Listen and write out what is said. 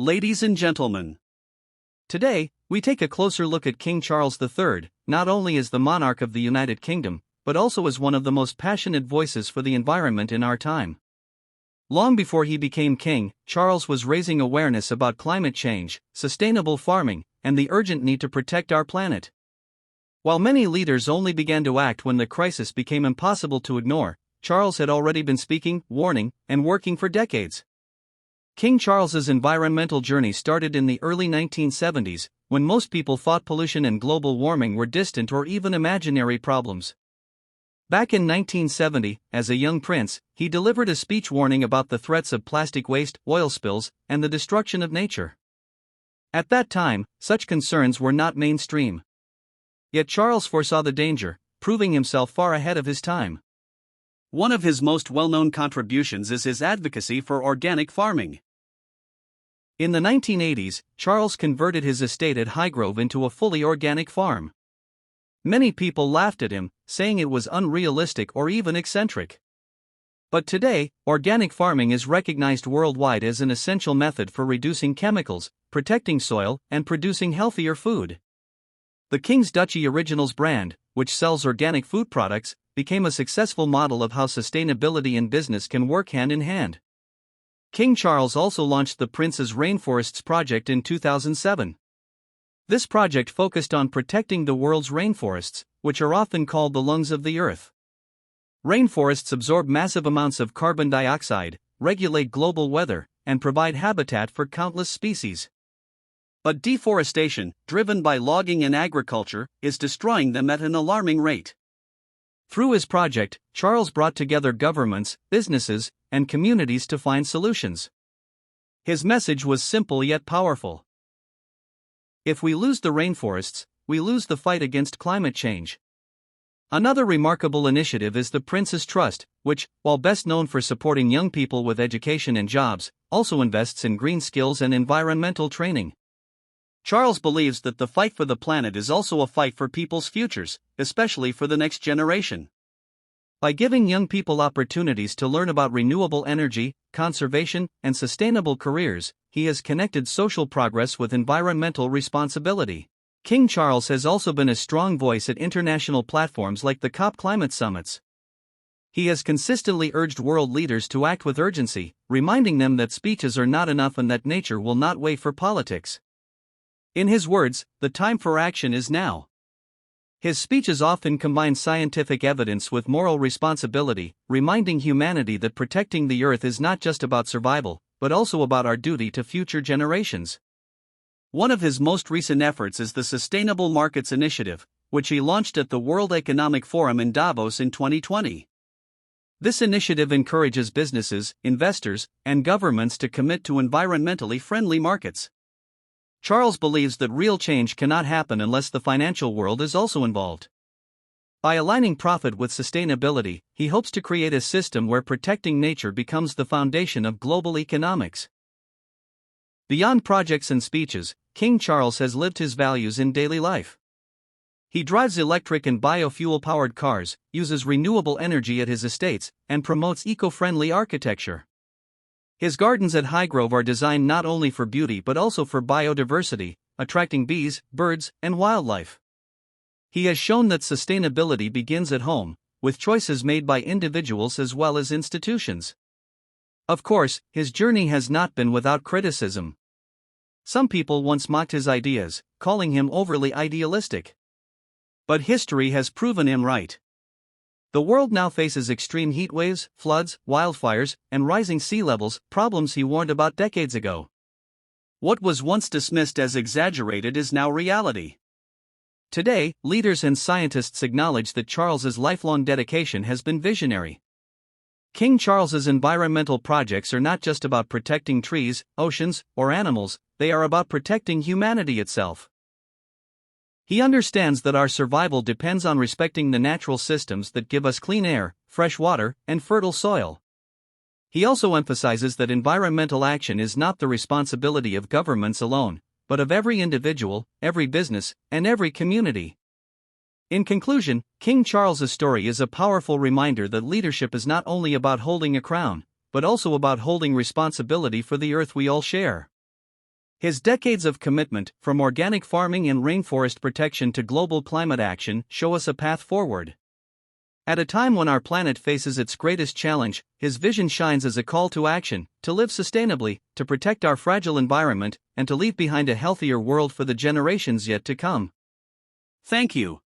Ladies and gentlemen, today, we take a closer look at King Charles III, not only as the monarch of the United Kingdom, but also as one of the most passionate voices for the environment in our time. Long before he became king, Charles was raising awareness about climate change, sustainable farming, and the urgent need to protect our planet. While many leaders only began to act when the crisis became impossible to ignore, Charles had already been speaking, warning, and working for decades. King Charles's environmental journey started in the early 1970s, when most people thought pollution and global warming were distant or even imaginary problems. Back in 1970, as a young prince, he delivered a speech warning about the threats of plastic waste, oil spills, and the destruction of nature. At that time, such concerns were not mainstream. Yet Charles foresaw the danger, proving himself far ahead of his time. One of his most well-known contributions is his advocacy for organic farming. In the 1980s, Charles converted his estate at Highgrove into a fully organic farm. Many people laughed at him, saying it was unrealistic or even eccentric. But today, organic farming is recognized worldwide as an essential method for reducing chemicals, protecting soil, and producing healthier food. The King's Duchy Originals brand, which sells organic food products, became a successful model of how sustainability and business can work hand in hand. King Charles also launched the Prince's Rainforests project in 2007. This project focused on protecting the world's rainforests, which are often called the lungs of the earth. Rainforests absorb massive amounts of carbon dioxide, regulate global weather, and provide habitat for countless species. But deforestation, driven by logging and agriculture, is destroying them at an alarming rate. Through his project, Charles brought together governments, businesses, and communities to find solutions. His message was simple yet powerful. If we lose the rainforests, we lose the fight against climate change. Another remarkable initiative is the Prince's Trust, which, while best known for supporting young people with education and jobs, also invests in green skills and environmental training. Charles believes that the fight for the planet is also a fight for people's futures, especially for the next generation. By giving young people opportunities to learn about renewable energy, conservation, and sustainable careers, he has connected social progress with environmental responsibility. King Charles has also been a strong voice at international platforms like the COP climate summits. He has consistently urged world leaders to act with urgency, reminding them that speeches are not enough and that nature will not wait for politics. In his words, the time for action is now. His speeches often combine scientific evidence with moral responsibility, reminding humanity that protecting the earth is not just about survival, but also about our duty to future generations. One of his most recent efforts is the Sustainable Markets Initiative, which he launched at the World Economic Forum in Davos in 2020. This initiative encourages businesses, investors, and governments to commit to environmentally friendly markets. Charles believes that real change cannot happen unless the financial world is also involved. By aligning profit with sustainability, he hopes to create a system where protecting nature becomes the foundation of global economics. Beyond projects and speeches, King Charles has lived his values in daily life. He drives electric and biofuel-powered cars, uses renewable energy at his estates, and promotes eco-friendly architecture. His gardens at Highgrove are designed not only for beauty but also for biodiversity, attracting bees, birds, and wildlife. He has shown that sustainability begins at home, with choices made by individuals as well as institutions. Of course, his journey has not been without criticism. Some people once mocked his ideas, calling him overly idealistic. But history has proven him right. The world now faces extreme heat waves, floods, wildfires, and rising sea levels, problems he warned about decades ago. What was once dismissed as exaggerated is now reality. Today, leaders and scientists acknowledge that Charles's lifelong dedication has been visionary. King Charles's environmental projects are not just about protecting trees, oceans, or animals, they are about protecting humanity itself. He understands that our survival depends on respecting the natural systems that give us clean air, fresh water, and fertile soil. He also emphasizes that environmental action is not the responsibility of governments alone, but of every individual, every business, and every community. In conclusion, King Charles's story is a powerful reminder that leadership is not only about holding a crown, but also about holding responsibility for the earth we all share. His decades of commitment, from organic farming and rainforest protection to global climate action, show us a path forward. At a time when our planet faces its greatest challenge, his vision shines as a call to action, to live sustainably, to protect our fragile environment, and to leave behind a healthier world for the generations yet to come. Thank you.